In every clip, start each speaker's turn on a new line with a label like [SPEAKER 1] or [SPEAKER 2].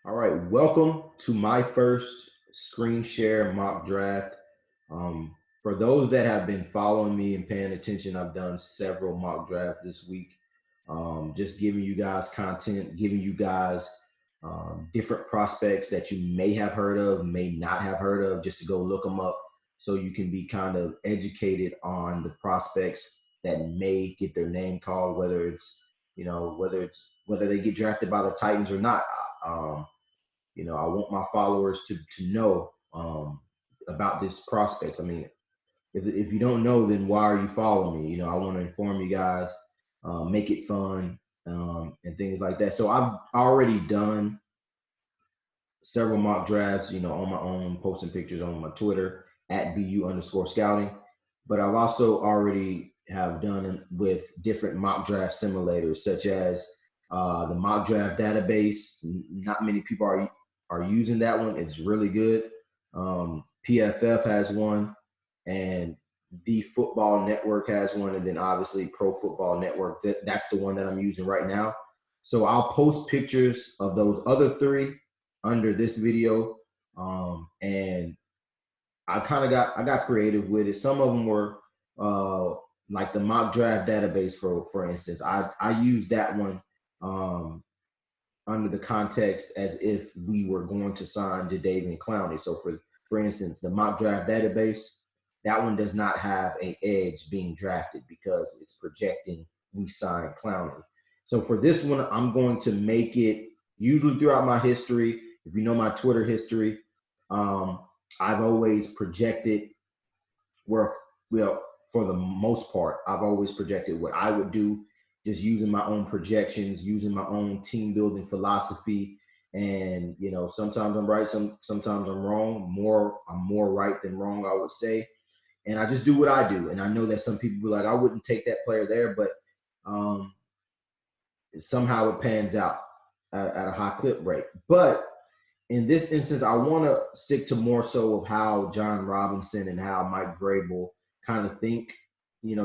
[SPEAKER 1] All right, welcome to my first screen share mock draft. For those that have been following me and paying attention, I've done several mock drafts this week. Just giving you guys content, giving you guys different prospects that you may have heard of, may not have heard of, just to go look them up so you can be kind of educated on the prospects that may get their name called, whether they get drafted by the Titans or not. Um, I want my followers to know about this prospects. I mean, if you don't know, then why are you following me? I want to inform you guys, make it fun, and things like that. So I've already done several mock drafts, on my own, posting pictures on my Twitter at BU_scouting. But I've also already have done with different mock draft simulators, such as the mock draft database. Not many people are using that one. It's really good. PFF has one, and the Football Network has one, and then obviously Pro Football Network. That's the one that I'm using right now. So I'll post pictures of those other three under this video, and I got creative with it. Some of them were like the mock draft database, for instance. I used that one under the context as if we were going to sign Jadeveon Clowney. So for instance, the mock draft database, that one does not have an edge being drafted because it's projecting we sign Clowney. So for this one, I'm going to make it, usually throughout my history, if you know my Twitter history, I've always projected for the most part, I've always projected what I would do, just using my own projections, using my own team building philosophy. And, sometimes I'm right, sometimes I'm wrong. I'm more right than wrong, I would say. And I just do what I do. And I know that some people be like, I wouldn't take that player there, but somehow it pans out at a high clip rate. But in this instance, I want to stick to more so of how John Robinson and how Mike Vrabel kind of think,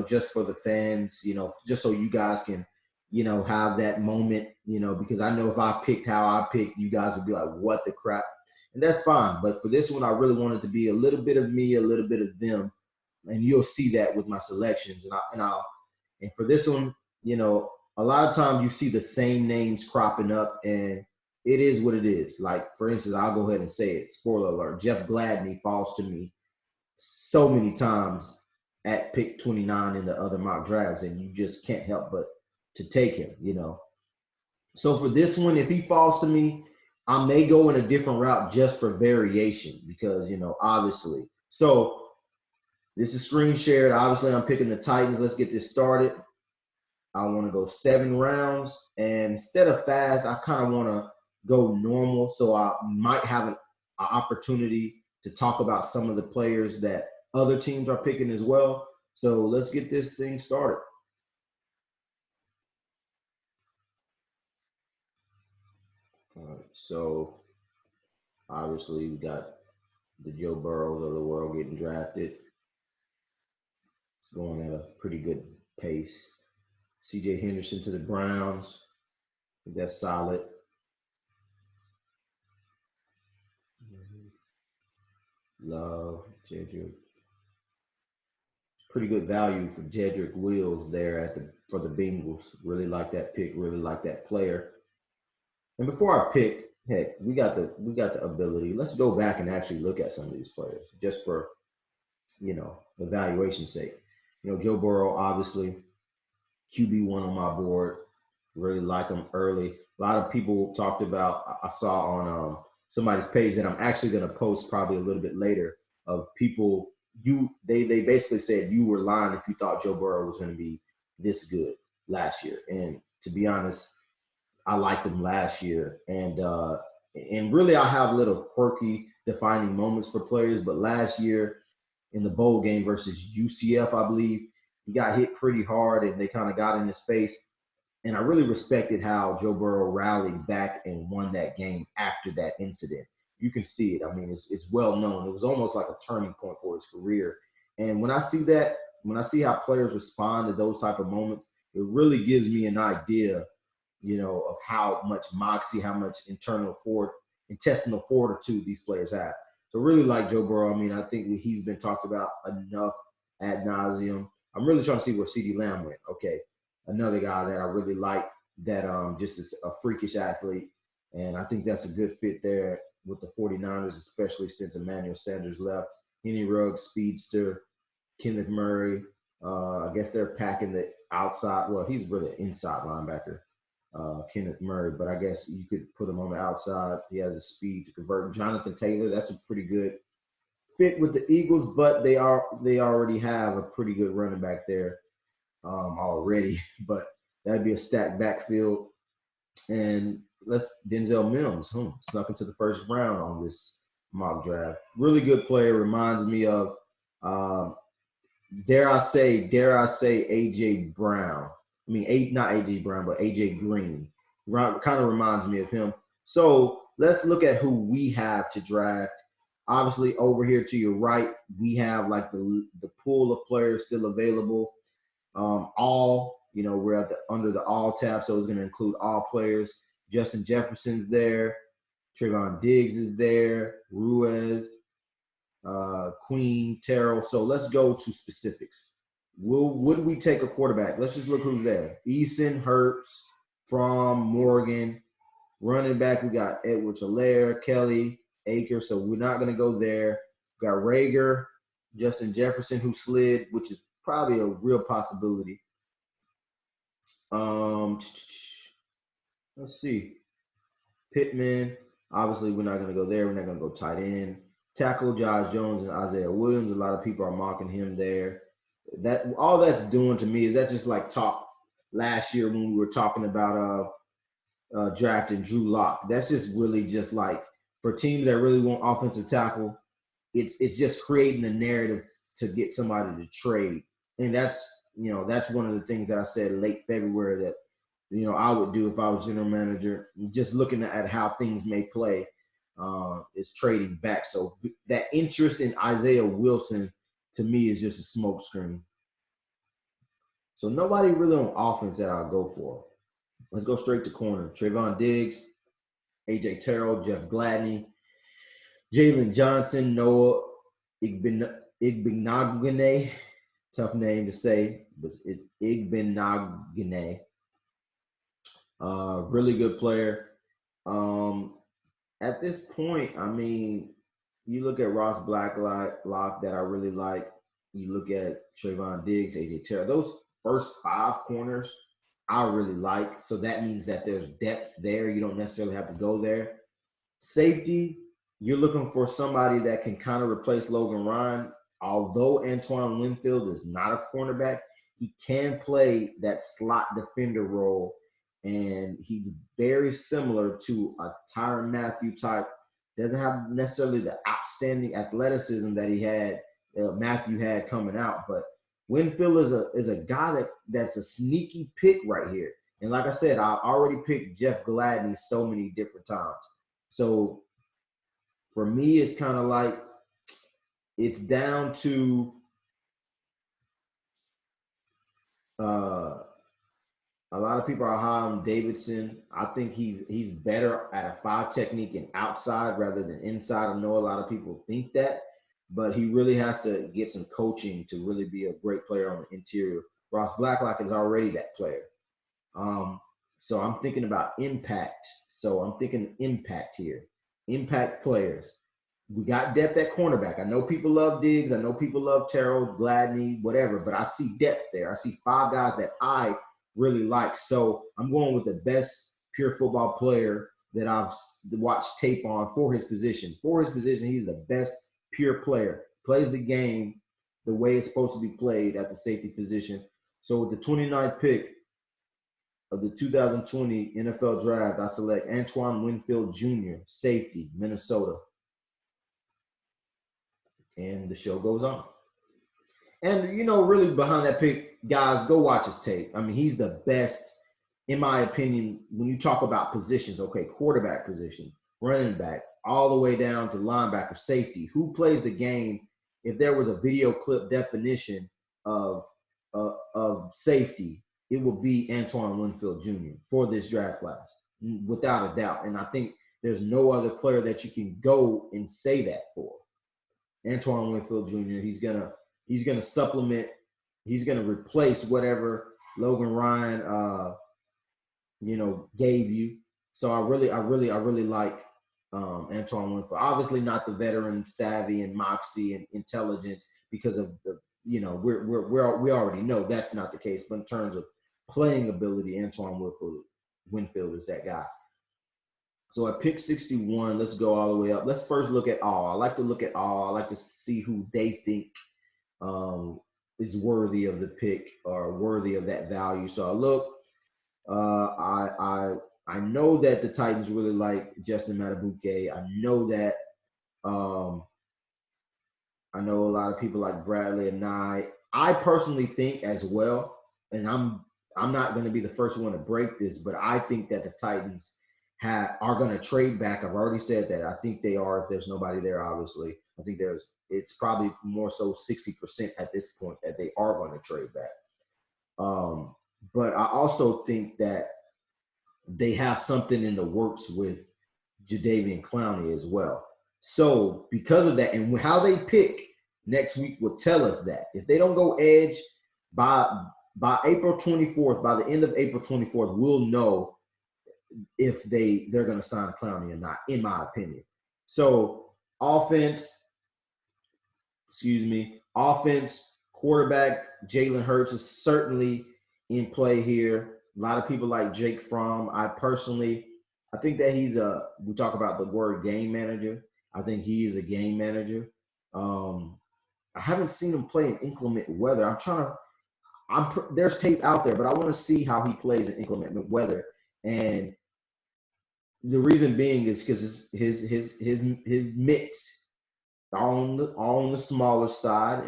[SPEAKER 1] just for the fans, just so you guys can, have that moment, because I know if I picked how I picked, you guys would be like, what the crap? And that's fine. But for this one, I really wanted to be a little bit of me, a little bit of them. And you'll see that with my selections. And for this one, a lot of times you see the same names cropping up, and it is what it is. Like, for instance, I'll go ahead and say it. Spoiler alert. Jeff Gladney falls to me so many times at pick 29 in the other mock drafts, and you just can't help but to take him, So for this one, if he falls to me, I may go in a different route just for variation because, obviously. So this is screen shared. Obviously, I'm picking the Titans. Let's get this started. I want to go 7 rounds. And instead of fast, I kind of want to go normal. So I might have an opportunity to talk about some of the players that other teams are picking as well. So let's get this thing started. All right. So obviously we got the Joe Burrows of the world getting drafted. It's going at a pretty good pace. CJ Henderson to the Browns. That's solid. Love Jedrick. Pretty good value for Jedrick Wills there for the Bengals. Really like that pick. Really like that player. And before I pick, heck, we got the ability. Let's go back and actually look at some of these players just for evaluation's sake. Joe Burrow, obviously, QB1 on my board. Really like him early. A lot of people talked about. I saw on somebody's page that I'm actually going to post probably a little bit later of people. They basically said you were lying if you thought Joe Burrow was going to be this good last year. And to be honest, I liked him last year. And really I have little quirky defining moments for players. But last year in the bowl game versus UCF, I believe, he got hit pretty hard and they kind of got in his face. And I really respected how Joe Burrow rallied back and won that game after that incident. You can see it. I mean, it's well known. It was almost like a turning point for his career. And when I see that, when I see how players respond to those type of moments, it really gives me an idea, of how much moxie, how much internal intestinal fortitude these players have. So really like Joe Burrow. I mean, I think he's been talked about enough ad nauseum. I'm really trying to see where CeeDee Lamb went. Okay, another guy that I really like that just is a freakish athlete. And I think that's a good fit there with the 49ers, especially since Emmanuel Sanders left. Henry Ruggs, speedster, Kenneth Murray. I guess they're packing the outside. Well, he's really an inside linebacker, Kenneth Murray, but I guess you could put him on the outside. He has the speed to convert. Jonathan Taylor, that's a pretty good fit with the Eagles, but they already have a pretty good running back there already. But that'd be a stacked backfield. And Denzel Mims snuck into the first round on this mock draft. Really good player. Reminds me of dare I say AJ Brown. I mean, not AJ Brown, but AJ Green. Kind of reminds me of him. So let's look at who we have to draft. Obviously, over here to your right, we have like the pool of players still available. We're at under the all tab, so it's going to include all players. Justin Jefferson's there. Trayvon Diggs is there. Ruiz, Queen, Terrell. So let's go to specifics. Would we take a quarterback? Let's just look who's there. Eason, Hurts, Fromm, Morgan. Running back, we got Edwards-Helaire, Kelly, Akers. So we're not going to go there. We got Rager, Justin Jefferson, who slid, which is probably a real possibility. Let's see. Pittman. Obviously, we're not going to go there. We're not going to go tight end. Tackle Josh Jones and Isaiah Williams. A lot of people are mocking him there. That all that's doing to me is that's just like talk last year when we were talking about drafting Drew Lock. That's just really just like for teams that really want offensive tackle, it's just creating a narrative to get somebody to trade. And that's one of the things that I said late February that I would do if I was general manager. Just looking at how things may play is trading back. So that interest in Isaiah Wilson to me is just a smokescreen. So nobody really on offense that I'll go for. Let's go straight to corner. Trayvon Diggs, A.J. Terrell, Jeff Gladney, Jalen Johnson, Noah Igbenogany. Tough name to say, but it's Igbenogany. Really good player. At this point, I mean, you look at Ross Blacklock that I really like. You look at Trayvon Diggs, A.J. Terrell. Those first 5 corners I really like. So that means that there's depth there. You don't necessarily have to go there. Safety, you're looking for somebody that can kind of replace Logan Ryan. Although Antoine Winfield is not a cornerback, he can play that slot defender role. And he's very similar to a Tyrann Mathieu type. Doesn't have necessarily the outstanding athleticism that Matthew had coming out, but Winfield is a guy that's a sneaky pick right here. And like I said, I already picked Jeff Gladney so many different times. So for me, it's kind of like it's down to a lot of people are high on Davidson. I think he's better at a 5 technique and outside rather than inside. I know a lot of people think that, but he really has to get some coaching to really be a great player on the interior. Ross Blacklock is already that player. So I'm thinking about impact. So I'm thinking impact here. Impact players. We got depth at cornerback. I know people love Diggs. I know people love Terrell, Gladney, whatever, but I see depth there. I see 5 guys that I really like. So I'm going with the best pure football player that I've watched tape on for his position. For his position, he's the best pure player. Plays the game the way it's supposed to be played at the safety position. So with the 29th pick of the 2020 NFL Draft, I select Antoine Winfield Jr., safety, Minnesota. And the show goes on. And, really behind that pick, guys, go watch his tape. I mean, he's the best, in my opinion, when you talk about positions, okay, quarterback position, running back, all the way down to linebacker, safety. Who plays the game? If there was a video clip definition of safety, it would be Antoine Winfield Jr. for this draft class, without a doubt. And I think there's no other player that you can go and say that for. Antoine Winfield Jr. He's gonna supplement. He's gonna replace whatever Logan Ryan gave you. So I really like Antoine Winfield. Obviously not the veteran savvy and moxie and intelligence because of the we already know that's not the case. But in terms of playing ability, Antoine Winfield is that guy. So I picked 61. Let's go all the way up. Let's first look at all. I like to look at all. I like to see who they think is worthy of the pick or worthy of that value. So I look. I know that the Titans really like Justin Madubuike. I know that. I know a lot of people like Bradley and Nye. I personally think as well, and I'm not going to be the first one to break this, but I think that the Titans are going to trade back. I've already said that. I think they are if there's nobody there, obviously. I think it's probably more so 60% at this point that they are going to trade back. But I also think that they have something in the works with Jadeveon Clowney as well. So because of that, and how they pick next week will tell us that. If they don't go edge by April 24th, by the end of April 24th, we'll know if they're going to sign Clowney or not, in my opinion. So offense, quarterback, Jalen Hurts is certainly in play here. A lot of people like Jake Fromm. I think that we talk about the word game manager. I think he is a game manager. I haven't seen him play in inclement weather. There's tape out there, but I want to see how he plays in inclement weather. And the reason being is because his mitts are on the smaller side,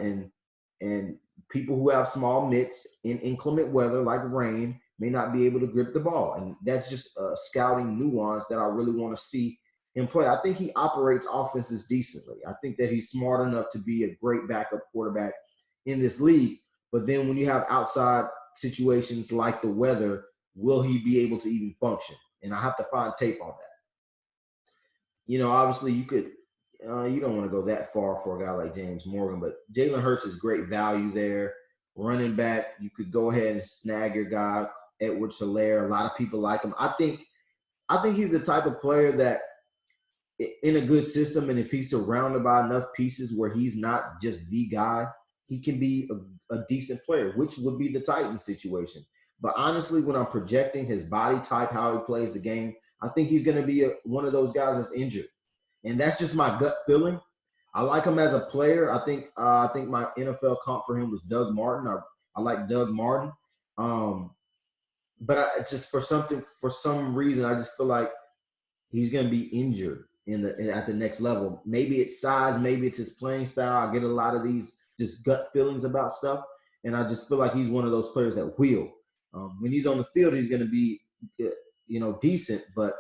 [SPEAKER 1] and people who have small mitts in inclement weather like rain may not be able to grip the ball. And that's just a scouting nuance that I really want to see him play. I think he operates offenses decently. I think that he's smart enough to be a great backup quarterback in this league. But then when you have outside situations like the weather, will he be able to even function? And I have to find tape on that. Obviously you don't want to go that far for a guy like James Morgan, but Jalen Hurts is great value there. Running back, you could go ahead and snag your guy, Edwards-Helaire. A lot of people like him. I think he's the type of player that in a good system, and if he's surrounded by enough pieces where he's not just the guy, he can be a decent player, which would be the Titans situation. But honestly, when I'm projecting his body type, how he plays the game, I think he's going to be one of those guys that's injured. And that's just my gut feeling. I like him as a player. I think my NFL comp for him was Doug Martin. I like Doug Martin. But for some reason, I just feel like he's going to be injured at the next level. Maybe it's size, maybe it's his playing style. I get a lot of these just gut feelings about stuff, and I just feel like he's one of those players that will. When he's on the field, he's going to be, decent, but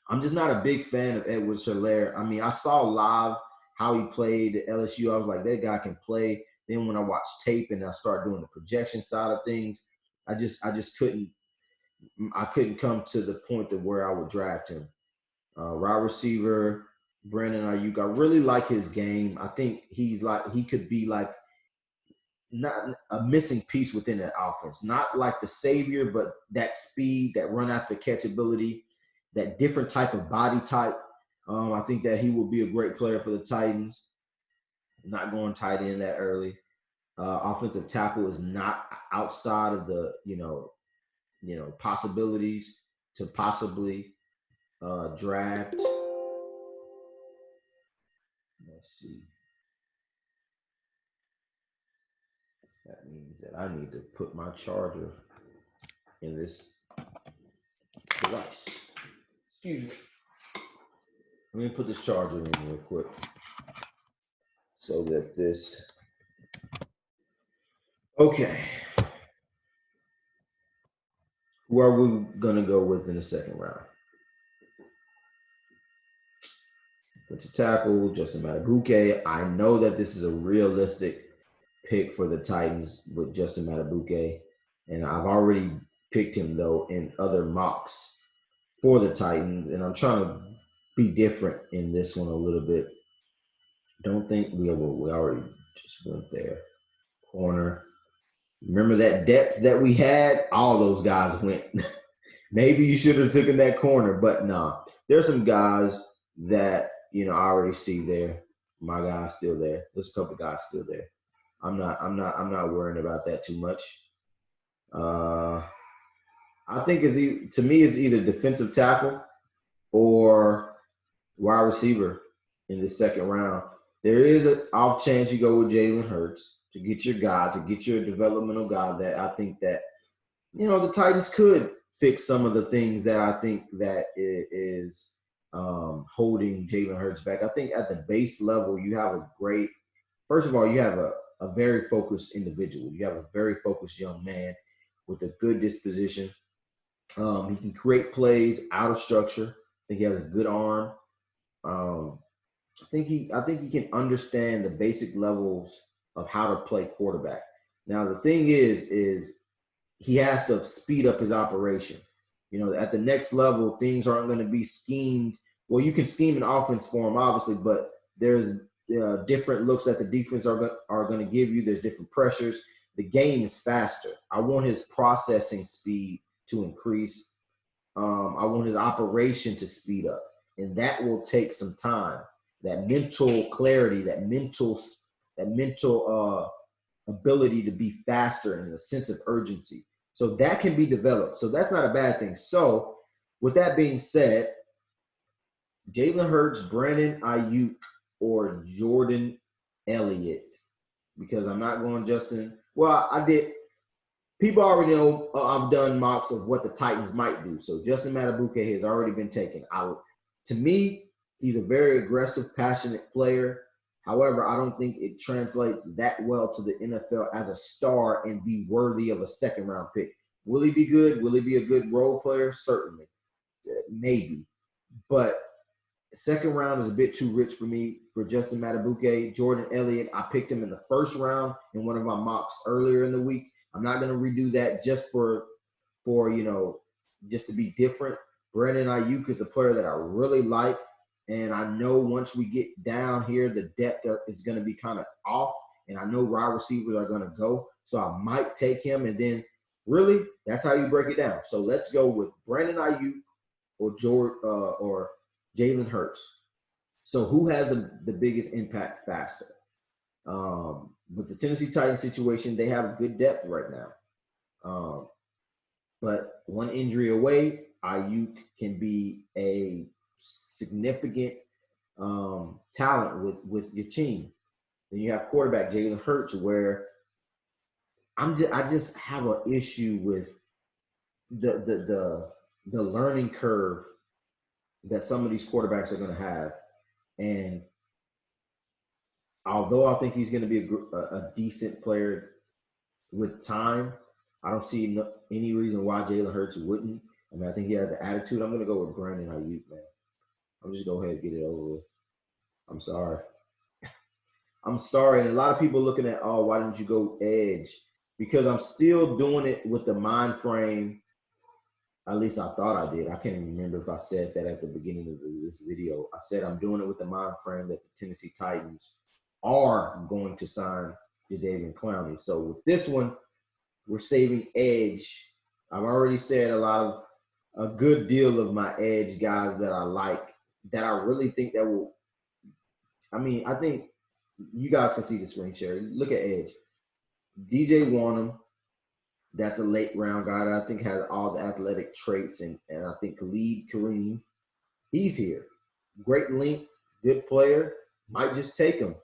[SPEAKER 1] I'm just not a big fan of Edwards-Helaire. I mean, I saw live how he played at LSU. I was like, that guy can play. Then when I watched tape and I started doing the projection side of things, I just couldn't come to the point of where I would draft him. Wide receiver, Brandon Ayuk. I really like his game. I think he could be like not a missing piece within that offense. Not like the savior, but that speed, that run after catch ability, that different type of body type. I think that he will be a great player for the Titans. Not going tight end that early. Offensive tackle is not outside of the possibilities to possibly draft. Let's see. That means that I need to put my charger in this device. Excuse me. Let me put this charger in real quick so that this. Okay. Who are we going to go with in the second round? Defensive tackle, Justin Madubuike. I know that this is a realistic pick for the Titans with Justin Madubuike, and I've already picked him, though, in other mocks for the Titans, and I'm trying to be different in this one a little bit. Don't think we already just went there. Corner. Remember that depth that we had? All those guys went. Maybe you should have taken that corner, but nah. There's some guys that I already see there. My guy's still there. There's a couple guys still there. I'm not worrying about that too much. I think to me it's either defensive tackle or wide receiver in the second round. There is an off chance you go with Jalen Hurts to get your guy, to get your developmental guy that I think that, the Titans could fix some of the things that I think that is holding Jalen Hurts back. I think at the base level, you have first of all, you have a very focused individual. You have a very focused young man with a good disposition. He can create plays out of structure. I think he has a good arm. I think he can understand the basic levels of how to play quarterback. Now the thing is he has to speed up his operation. At the next level, things aren't going to be schemed. Well, you can scheme an offense for him, obviously, but there's different looks that the defense are going to give you. There's different pressures. The game is faster. I want his processing speed to increase. I want his operation to speed up, and that will take some time. That mental clarity, that mental ability to be faster and a sense of urgency. So that can be developed. So that's not a bad thing. So with that being said, Jalen Hurts, Brandon Ayuk, or Jordan Elliott, because I'm not going Justin. Well, I did. People already know I've done mocks of what the Titans might do. So Justin Madubuike has already been taken out. To me, he's a very aggressive, passionate player. However, I don't think it translates that well to the NFL as a star and be worthy of a second-round pick. Will he be good? Will he be a good role player? Certainly. Maybe. But second round is a bit too rich for me for Justin Madubuike. Jordan Elliott, I picked him in the first round in one of my mocks earlier in the week. I'm not going to redo that just for just to be different. Brandon Ayuk is a player that I really like. And I know once we get down here, the depth is going to be kind of off. And I know wide receivers are going to go. So I might take him. And then really, that's how you break it down. So let's go with Brandon Ayuk or Jalen Hurts. So who has the biggest impact faster? With the Tennessee Titans situation, they have good depth right now. But one injury away, Ayuk can be a significant talent with your team. Then you have quarterback Jalen Hurts, where I just have an issue with the learning curve that some of these quarterbacks are going to have. And although I think he's going to be a decent player with time, I don't see any reason why Jalen Hurts wouldn't. I mean, I think he has an attitude. I'm going to go with Brandon Ayuk, man. I'm just go ahead and get it over with. I'm sorry. I'm sorry. And a lot of people looking at, oh, why didn't you go edge? Because I'm still doing it with the mind frame. At least I thought I did. I can't even remember if I said that at the beginning of this video. I said I'm doing it with the mind frame that the Tennessee Titans are going to sign Jadeveon Clowney. So with this one, we're saving edge. I've already said a good deal of my edge guys that I like, that I really think that will. I mean, I think you guys can see the screen share. Look at edge. DJ Wanham, that's a late round guy that I think has all the athletic traits, and I think Khalid Kareem, he's here. Great length, good player. Might just take him.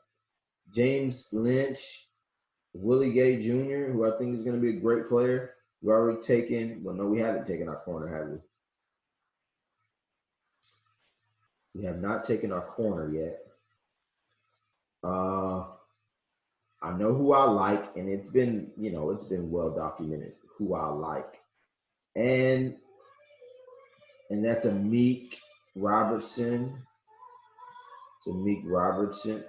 [SPEAKER 1] James Lynch, Willie Gay Jr., who I think is going to be a great player. We've already taken, well, no, we haven't taken our corner, have we? We have not taken our corner yet. I know who I like, and it's been well documented who I like. And that's Amik Robertson. It's Amik Robertson.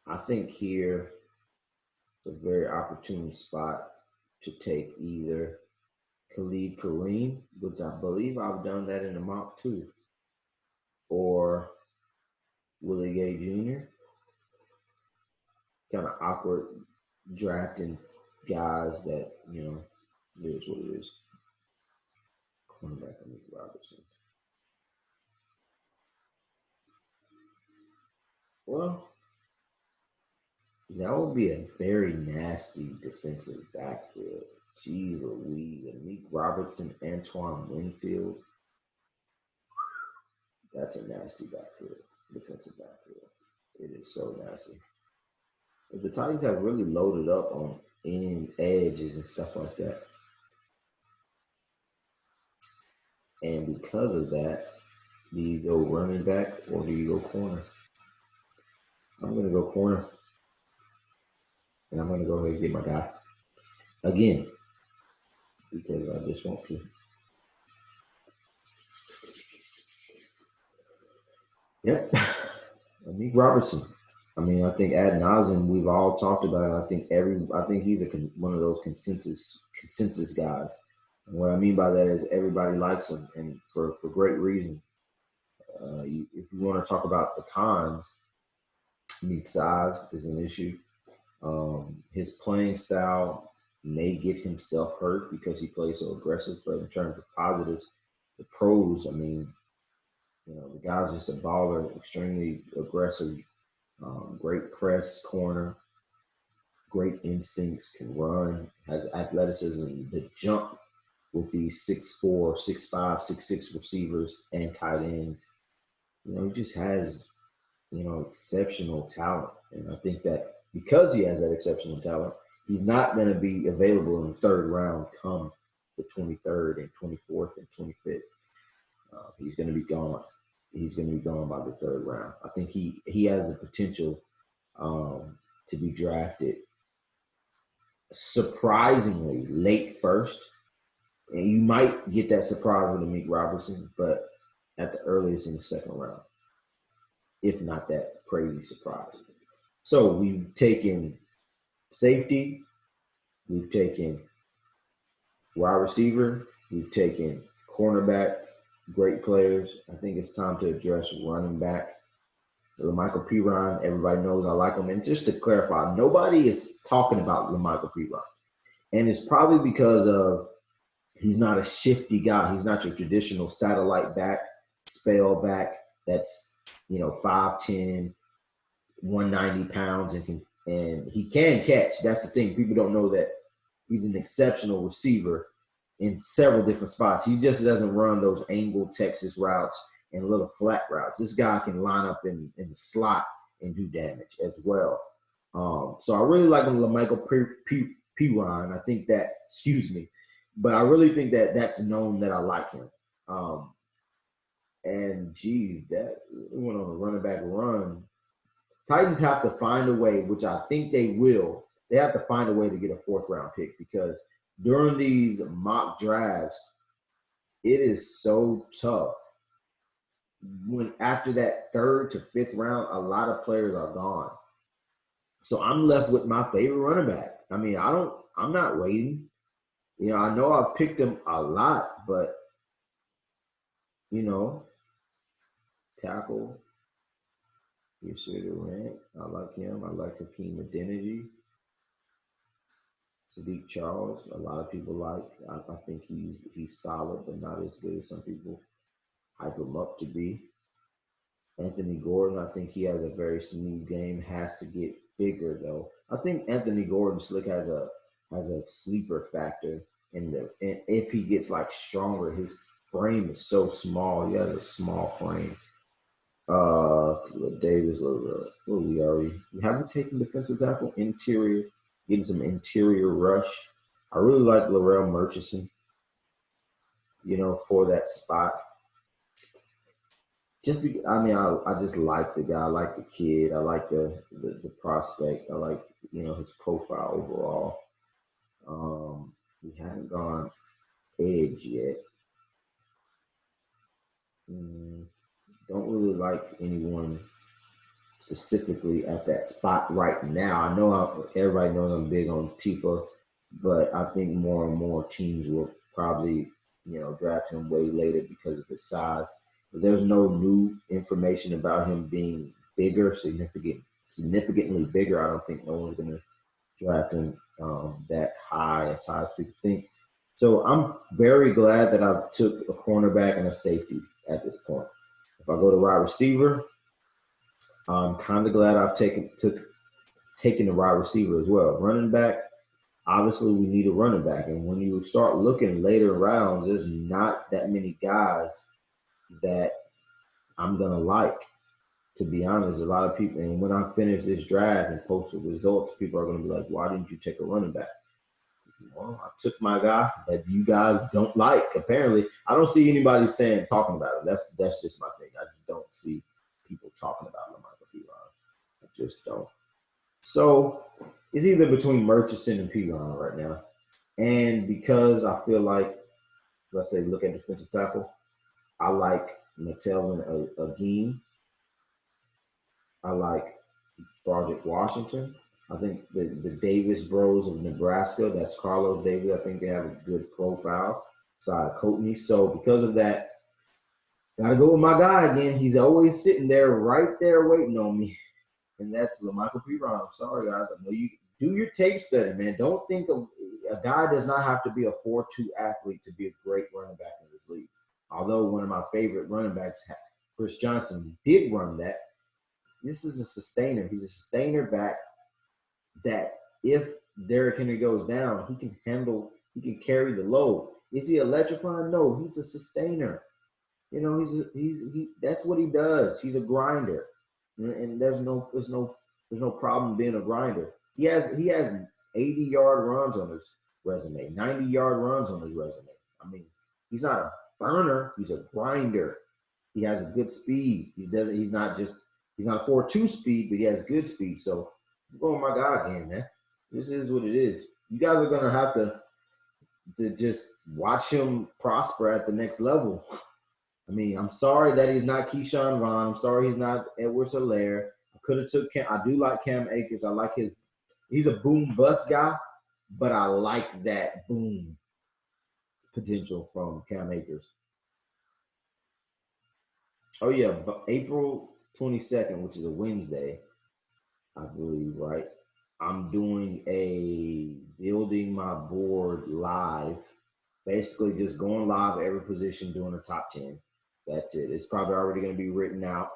[SPEAKER 1] I think here It's a very opportune spot to take either Khalid Kareem, which I believe I've done that in the mock too, or Willie Gay Jr. Kind of awkward drafting guys that, it is what it is. Cornerback Nick Robertson. Well, that would be a very nasty defensive backfield. Jeez Louise. Nick Robertson, Antoine Winfield. That's a nasty backfield, defensive backfield. It is so nasty. But the Titans have really loaded up on end edges and stuff like that. And because of that, do you go running back or do you go corner? I'm going to go corner. And I'm going to go ahead and get my guy again because I just want to. Yep. Nick Robertson. I mean, I think ad nauseum we've all talked about it. I think he's one of those consensus guys. And what I mean by that is everybody likes him, and for great reason. If you want to talk about the cons, size is an issue. His playing style may get himself hurt because he plays so aggressive. But in terms of positives, the pros, I mean, the guy's just a baller, extremely aggressive, great press corner, great instincts, can run, has athleticism, the jump with these 6'4", 6'5", 6'6" receivers and tight ends. He just has, exceptional talent. And I think that because he has that exceptional talent, he's not going to be available in the third round come the 23rd and 24th and 25th. He's going to be gone. He's going to be gone by the third round. I think he has the potential to be drafted surprisingly late first. And you might get that surprise with Nick Robertson, but at the earliest in the second round, if not that crazy surprise. So we've taken safety, we've taken wide receiver, we've taken cornerback, great players. I think it's time to address running back. LaMichael Pirine, everybody knows I like him. And just to clarify, nobody is talking about LaMichael Pirine. And it's probably because of he's not a shifty guy. He's not your traditional satellite back, spell back that's, 5'10", 190 pounds, and he can catch. That's the thing. People don't know that he's an exceptional receiver in several different spots. He just doesn't run those angled Texas routes and little flat routes. This guy can line up in the slot and do damage as well. So I really like him, LaMichael Pirine. I think that, but I really think that that's known that I like him. And geez, that went on a running back run. Titans have to find a way, which I think they will. They have to find a way to get a fourth round pick because during these mock drafts, it is so tough. When after that third to fifth round, a lot of players are gone. So I'm left with my favorite running back. I mean, I'm not waiting. I know I've picked him a lot, but tackle. Yeshua Durant. I like him. I like Hakeem Adeniji. Sadiq Charles. A lot of people like. I think he's solid, but not as good as some people hype him up to be. Anthony Gordon. I think he has a very smooth game. Has to get bigger though. I think Anthony Gordon slick has a sleeper factor and if he gets like stronger, his frame is so small. He has a small frame. Davis, we haven't taken defensive tackle, interior, getting some interior rush. I really like Larrell Murchison, for that spot. Just because, I just like the guy. I like the kid. I like the prospect. I like, his profile overall. We haven't gone edge yet. Don't really like anyone specifically at that spot right now. I know everybody knows I'm big on Tifa, but I think more and more teams will probably, draft him way later because of his size. But there's no new information about him being bigger, significantly bigger. I don't think no one's going to draft him that as high as people think. So I'm very glad that I took a cornerback and a safety at this point. If I go to wide receiver, I'm kind of glad I've taken the wide receiver as well. Running back, obviously we need a running back. And when you start looking later rounds, there's not that many guys that I'm going to like, to be honest. A lot of people, and when I finish this draft and post the results, people are going to be like, why didn't you take a running back? Well, I took my guy that you guys don't like. Apparently, I don't see anybody talking about it. That's just my thing. I just don't see people talking about Lamar P-Ron. I just don't. So it's either between Murchison and P-Ron right now. And because I feel like, let's say, look at defensive tackle, I like Mattel and Agim. I like Broderick Washington. I think the Davis Bros of Nebraska, that's Carlos Davis, I think they have a good profile side of Coatney. So because of that, got to go with my guy again. He's always sitting there, right there waiting on me. And that's LaMichael P-Ron. I'm sorry, guys. I know you do your tape study, man. Don't think of a guy does not have to be a 4-2 athlete to be a great running back in this league. Although one of my favorite running backs, Chris Johnson, did run that. This is a sustainer. He's a sustainer back that if Derrick Henry goes down, he can carry the load. Is he electrifying? No, he's a sustainer. That's what he does. He's a grinder. And there's no problem being a grinder. He has 80-yard runs on his resume, 90-yard runs on his resume. I mean, he's not a burner, he's a grinder. He has a good speed. He's not a 4-2 speed, but he has good speed. So I'm going my guy again, man. This is what it is. You guys are gonna have to just watch him prosper at the next level. I mean, I'm sorry that he's not Keyshawn Vaughn. I'm sorry he's not Edwards-Helaire. I could have took Cam. I do like Cam Akers. I like he's a boom bust guy, but I like that boom potential from Cam Akers. Oh yeah, April 22nd, which is a Wednesday, I believe, right? I'm doing a building my board live, basically just going live at every position, doing a top 10. That's it. It's probably already going to be written out.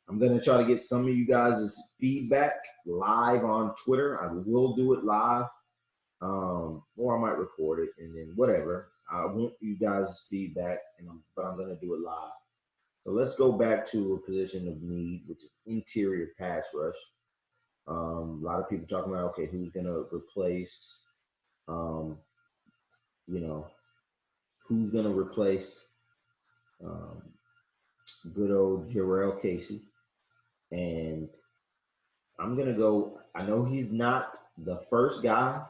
[SPEAKER 1] I'm going to try to get some of you guys' feedback live on Twitter. I will do it live, or I might record it, and then whatever. I want you guys' feedback, but I'm going to do it live. So let's go back to a position of need, which is interior pass rush. A lot of people talking about, okay, who's going to replace, who's going to replace good old Jarrell Casey. And I'm going to go, I know he's not the first guy,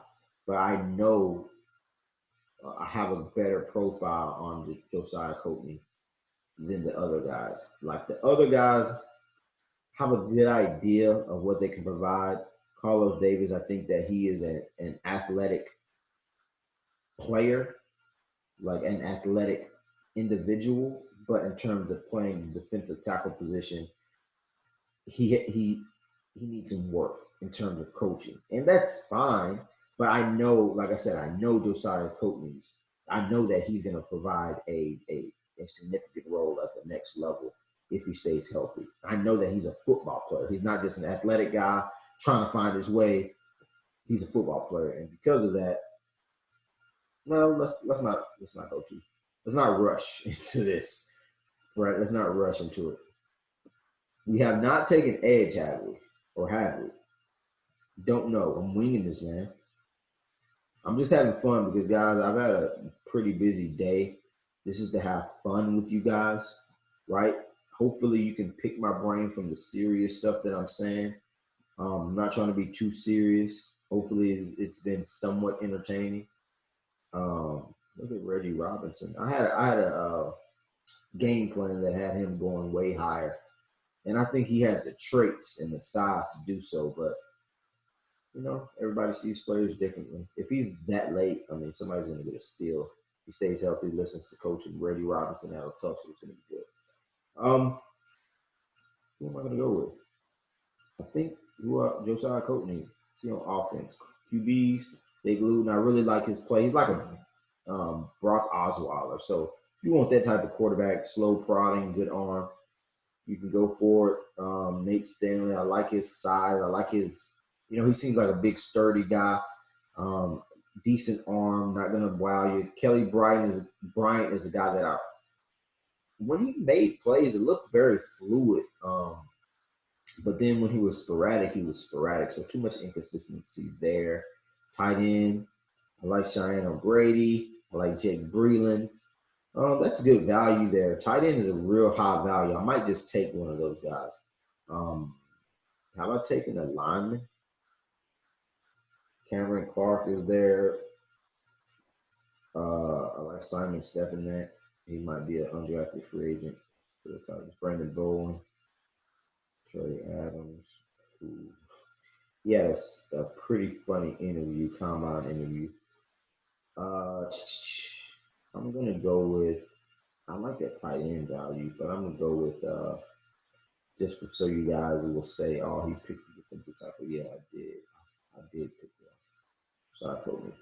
[SPEAKER 1] but I know I have a better profile on Josiah Coatney than the other guys. Like the other guys have a good idea of what they can provide. Carlos Davis, I think that he is an athletic player, like an athletic individual, but in terms of playing the defensive tackle position, he needs some work in terms of coaching. And that's fine, but I know, like I said, I know Josiah Coatney's. I know that he's going to provide a significant role at the next level if he stays healthy. I know that he's a football player. He's not just an athletic guy trying to find his way. He's a football player. And because of that, no, let's not rush into this. Right? Let's not rush into it. We have not taken edge, have we? Or have we? Don't know. I'm winging this, man. I'm just having fun because, guys, I've had a pretty busy day. This is to have fun with you guys, right? Hopefully you can pick my brain from the serious stuff that I'm saying. I'm not trying to be too serious. Hopefully it's been somewhat entertaining. Look at Reggie Robinson. I had a game plan that had him going way higher. And I think he has the traits and the size to do so. But, everybody sees players differently. If he's that late, I mean, somebody's going to get a steal. He stays healthy, listens to coach and Brady Robinson out of Tulsa. It's going to be good. Who am I going to go with? I think Josiah Coatney, on offense. QBs, they glued, and I really like his play. He's like a Brock Osweiler. So if you want that type of quarterback, slow prodding, good arm, you can go for it. Nate Stanley, I like his size. I like his, he seems like a big, sturdy guy. Decent arm, not going to wow you. Kelly Bryant is a guy that when he made plays, it looked very fluid. But then when he was sporadic. So too much inconsistency there. Tight end, I like Cheyenne O'Grady. I like Jake Breland. That's good value there. Tight end is a real high value. I might just take one of those guys. How about taking a lineman? Cameron Clark is there. I like Simon Stepanek. He might be an undrafted free agent for the Tigers. Brandon Bowen. Trey Adams. He had a pretty funny interview, combine interview. I'm going to go with, I like that tight end value, but I'm going to go with, so you guys will say, oh, he picked the defensive tackle. Yeah, I did pick that. Sorry, Kobe.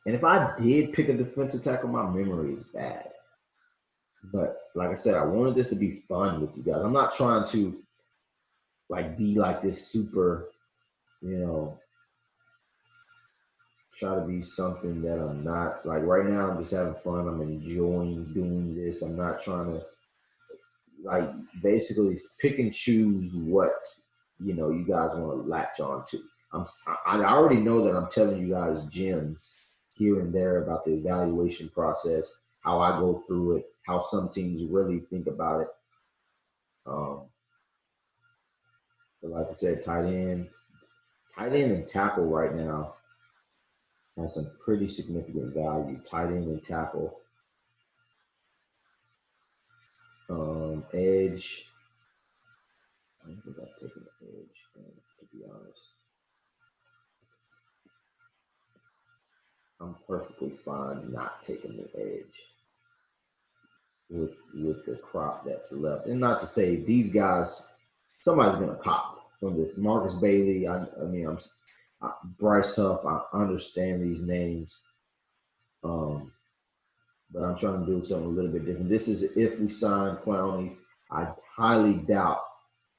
[SPEAKER 1] And if I did pick a defensive tackle, my memory is bad. But like I said, I wanted this to be fun with you guys. I'm not trying to be like this super, try to be something that I'm not. Like right now, I'm just having fun. I'm enjoying doing this. I'm not trying to basically pick and choose what, you guys want to latch on to. I already know that I'm telling you guys gems here and there about the evaluation process, how I go through it, how some teams really think about it. But like I said, tight end and tackle right now has some pretty significant value. Tight end and tackle. Edge. I don't think I've taken the edge, to be honest. I'm perfectly fine not taking the edge with the crop that's left. And not to say these guys, somebody's going to pop from this. Marcus Bailey, Bryce Huff, I understand these names. But I'm trying to do something a little bit different. This is if we sign Clowney. I highly doubt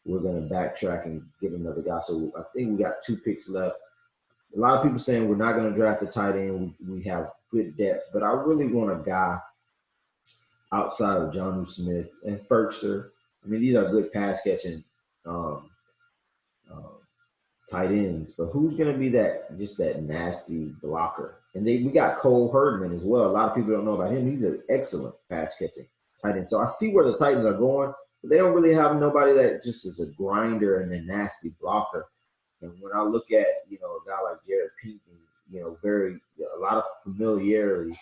[SPEAKER 1] we're going to backtrack and get another guy. So I think we got 2 picks left. A lot of people saying we're not going to draft a tight end. We have good depth. But I really want a guy outside of Jonnu Smith and Ferkser. I mean, these are good pass-catching tight ends. But who's going to be that nasty blocker? And we got Cole Herdman as well. A lot of people don't know about him. He's an excellent pass-catching tight end. So I see where the Titans are going, but they don't really have nobody that just is a grinder and a nasty blocker. And when I look at, a guy like Jared Pinckney, a lot of familiarity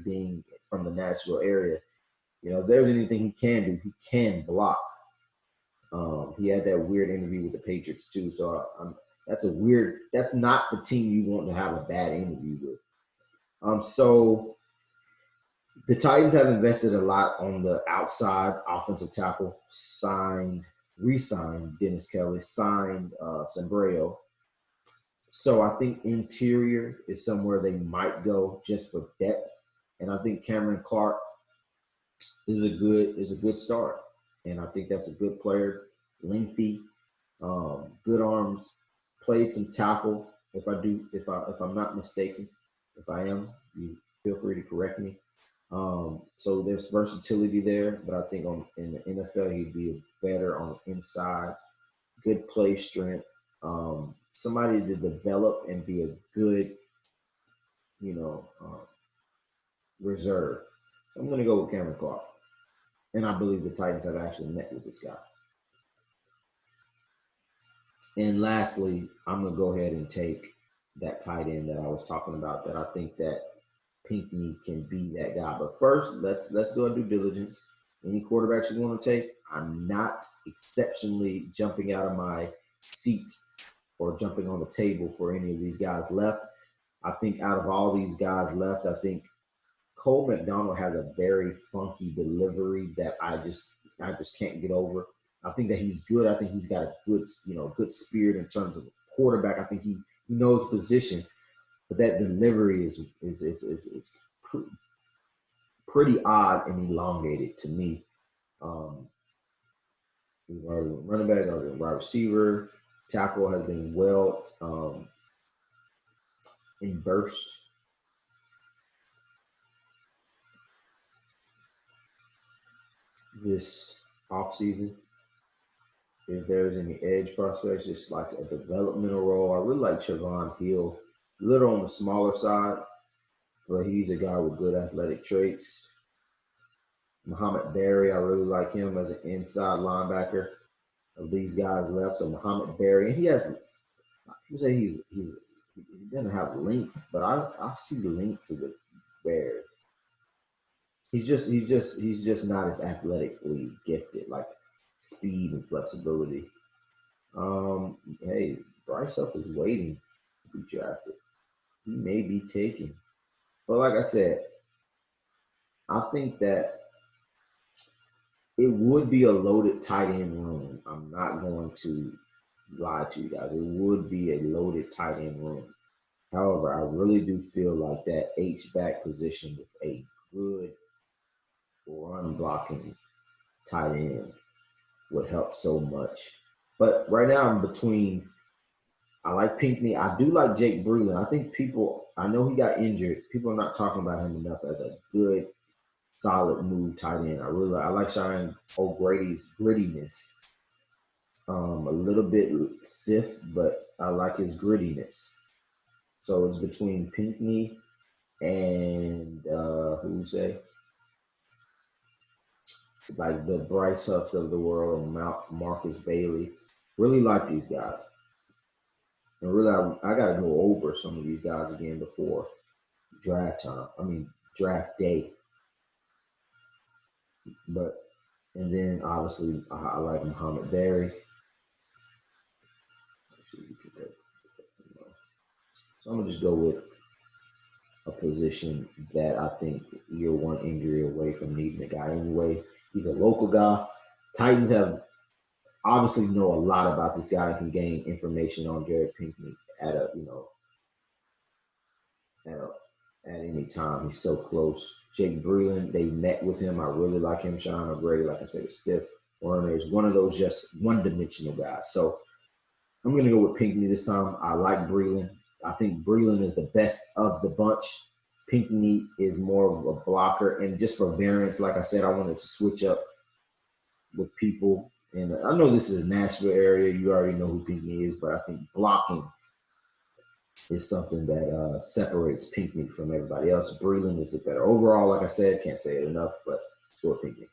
[SPEAKER 1] being from the Nashville area, if there's anything he can do, he can block. He had that weird interview with the Patriots too. So that's not the team you want to have a bad interview with. So the Titans have invested a lot on the outside offensive tackle, re-signed Dennis Kelly, signed Sombrero. So I think interior is somewhere they might go just for depth. And I think Cameron Clark is a good start. And I think that's a good player, lengthy, good arms, played some tackle. If I'm not mistaken, if I am, you feel free to correct me. So there's versatility there, but I think in the NFL he'd be better on the inside. Good play strength, somebody to develop and be a good, reserve. So I'm going to go with Cameron Clark. And I believe the Titans have actually met with this guy. And lastly, I'm going to go ahead and take that tight end that I was talking about, that I think that Pinckney can be that guy. But first, let's do our due diligence. Any quarterbacks you want to take? I'm not exceptionally jumping out of my seat or jumping on the table for any of these guys left. I think out of all these guys left, I think Cole McDonald has a very funky delivery that I just can't get over. I think that he's good. I think he's got a good spirit in terms of quarterback. I think he knows position, but that delivery is it's pretty odd and elongated to me. We've already been running back, already been wide receiver. Tackle has been well in burst. This offseason. If there's any edge prospects, just like a developmental role, I really like Trevon Hill. A little on the smaller side, but he's a guy with good athletic traits. Muhammad Berry, I really like him as an inside linebacker. Of these guys left, so Muhammad Berry, and he say he doesn't have length, but I see the length to the Berry. He's just not as athletically gifted, like speed and flexibility. Hey, Bryce Huff is waiting to be drafted. He may be taken. But like I said, I think that it would be a loaded tight end room. I'm not going to lie to you guys. It would be a loaded tight end room. However, I really do feel like that H-back position with a good run blocking tight end would help so much. But right now I'm between, I like Pinckney. I do like Jake Breland. I think I know he got injured. People are not talking about him enough as a good, solid move tight end. I like Shine O'Grady's grittiness. A little bit stiff, but I like his grittiness. So it's between Pinckney and who say? Like the Bryce Huffs of the world and Marcus Bailey. Really like these guys. And really, I got to go over some of these guys again before draft day. And then obviously I like Muhammad Berry. So I'm going to just go with a position that I think you're one injury away from needing a guy anyway. He's a local guy. Titans obviously know a lot about this guy and can gain information on Jared Pinckney at any time. He's so close. Jake Breland, they met with him. I really like him. Sean O'Grady, like I said, is stiff. Warner is one of those just one-dimensional guys. So I'm going to go with Pinckney this time. I like Breland. I think Breland is the best of the bunch. Pinckney is more of a blocker. And just for variance, like I said, I wanted to switch up with people. And I know this is a Nashville area. You already know who Pinckney is, but I think blocking is something that separates Pinckney from everybody else. Breland is the better. Overall, like I said, can't say it enough, but score Pinckney.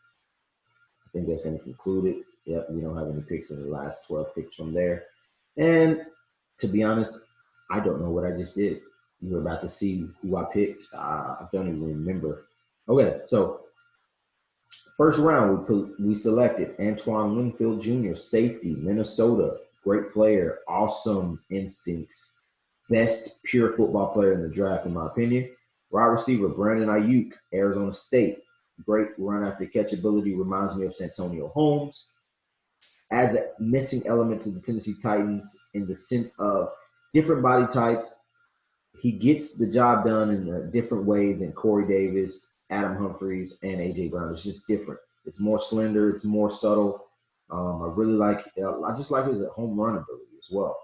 [SPEAKER 1] I think that's going to conclude it. Yep, we don't have any picks in the last 12 picks from there. And to be honest, I don't know what I just did. You're about to see who I picked. I don't even remember. Okay, so first round, we selected Antoine Winfield Jr., safety, Minnesota, great player, awesome instincts, best pure football player in the draft, in my opinion. Wide receiver, Brandon Ayuk, Arizona State, great run after catch ability, reminds me of Santonio Holmes. Adds a missing element to the Tennessee Titans in the sense of different body type. He gets the job done in a different way than Corey Davis, Adam Humphries, and A.J. Brown. It's just different. It's more slender. It's more subtle. I just like his home run ability as well.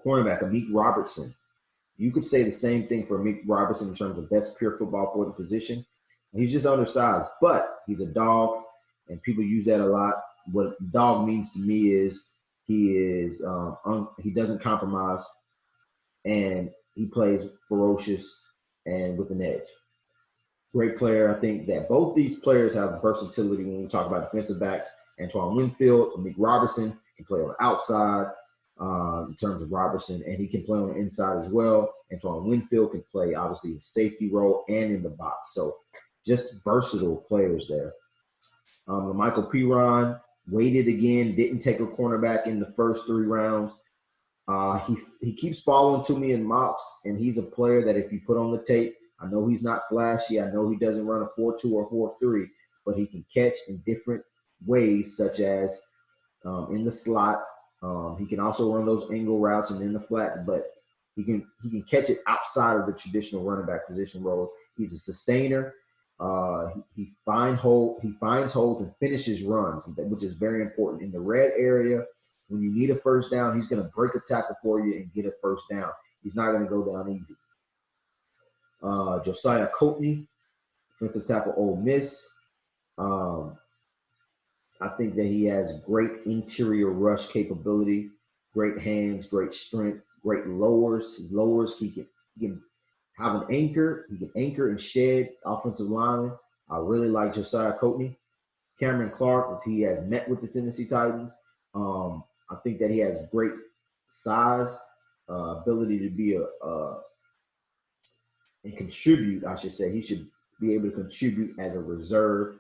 [SPEAKER 1] Cornerback, Amik Robertson. You could say the same thing for Amik Robertson in terms of best pure football for the position. He's just undersized, but he's a dog, and people use that a lot. What dog means to me is he doesn't compromise, and he plays ferocious and with an edge. Great player. I think that both these players have versatility when we talk about defensive backs. Antoine Winfield, Amik Robertson can play on the outside in terms of Robertson, and he can play on the inside as well. Antoine Winfield can play, obviously, the safety role and in the box. So just versatile players there. Michael Piron waited again, didn't take a cornerback in the first 3 rounds. He keeps falling to me in mocks, and he's a player that if you put on the tape, I know he's not flashy. I know he doesn't run a 4.2 or 4.3, but he can catch in different ways, such as in the slot. He can also run those angle routes and in the flats, but he can catch it outside of the traditional running back position roles. He's a sustainer. He finds holes and finishes runs, which is very important in the red area. When you need a first down, he's going to break a tackle for you and get a first down. He's not going to go down easy. Josiah Coatney, defensive tackle, Ole Miss. I think that he has great interior rush capability, great hands, great strength, great lowers. He lowers. He can have an anchor. He can anchor and shed offensive linemen. I really like Josiah Coatney. Cameron Clark, as he has met with the Tennessee Titans. I think that he has great size, ability to be and contribute, I should say. He should be able to contribute as a reserve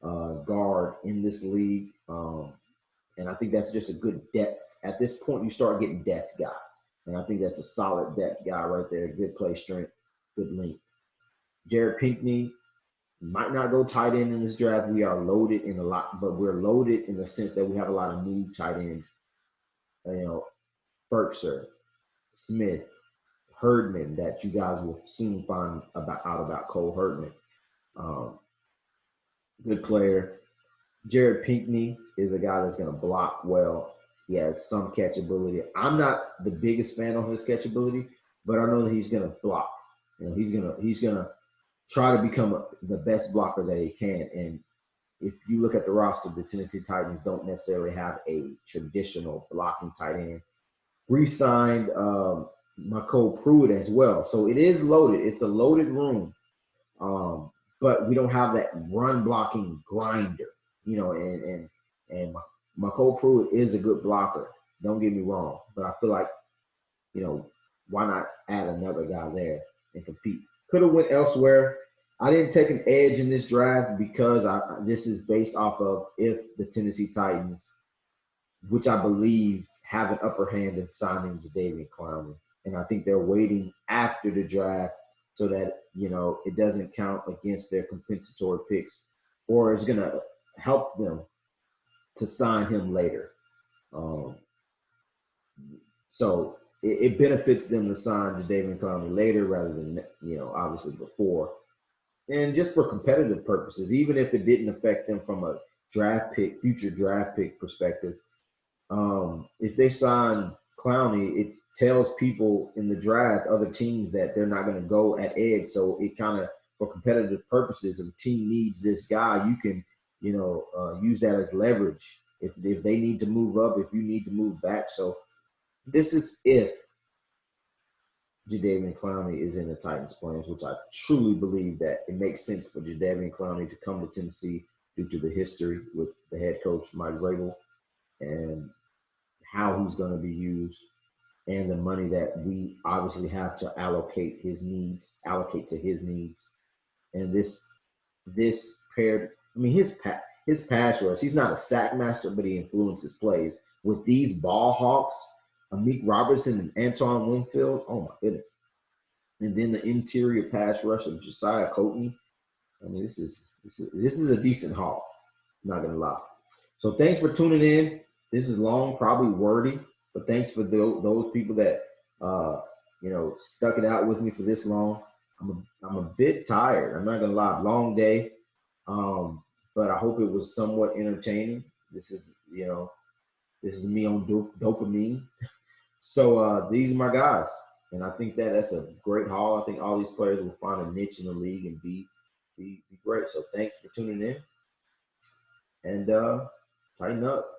[SPEAKER 1] guard in this league. And I think that's just a good depth. At this point, you start getting depth guys. And I think that's a solid depth guy right there. Good play strength, good length. Jared Pinkney might not go tight end in this draft. We are loaded in a lot, but we're loaded in the sense that we have a lot of move tight ends. Ferkser, Smith, Herdman, that you guys will soon find out about Cole Herdman. Good player. Jared Pinkney is a guy that's going to block well. He has some catchability. I'm not the biggest fan of his catchability, but I know that he's going to block. He's gonna try to become the best blocker that he can. And if you look at the roster, the Tennessee Titans don't necessarily have a traditional blocking tight end. Re-signed Michael Pruitt as well. So it is loaded. It's a loaded room. But we don't have that run blocking grinder, and Michael Pruitt is a good blocker. Don't get me wrong. But I feel like, why not add another guy there and compete? Could have went elsewhere. I didn't take an edge in this draft because this is based off of if the Tennessee Titans, which I believe have an upper hand in signing Jadeveon Clowney. And I think they're waiting after the draft so that, it doesn't count against their compensatory picks, or it's going to help them to sign him later. So it benefits them to sign Jadeveon Clowney later rather than, obviously before. And just for competitive purposes, even if it didn't affect them from a future draft pick perspective, if they sign Clowney, it tells people in the draft, other teams, that they're not going to go at edge. So it kind of, for competitive purposes, if a team needs this guy, you can, use that as leverage. If they need to move up, if you need to move back. So this is if Jadeveon Clowney is in the Titans' plans, which I truly believe that it makes sense for Jadeveon Clowney to come to Tennessee due to the history with the head coach, Mike Vrabel, and how he's going to be used, and the money that we obviously have to allocate to his needs. And this paired, his pass rush, he's not a sack master, but he influences plays. With these ball hawks, Amik Robertson and Antoine Winfield, oh my goodness. And then the interior pass rush of Josiah Coatney. This is a decent haul, I'm not going to lie. So thanks for tuning in. This is long, probably wordy, but thanks for those people that stuck it out with me for this long. I'm a bit tired. I'm not gonna lie, long day, but I hope it was somewhat entertaining. This is me on dopamine. So these are my guys, and I think that's a great haul. I think all these players will find a niche in the league and be great. So thanks for tuning in, and tighten up.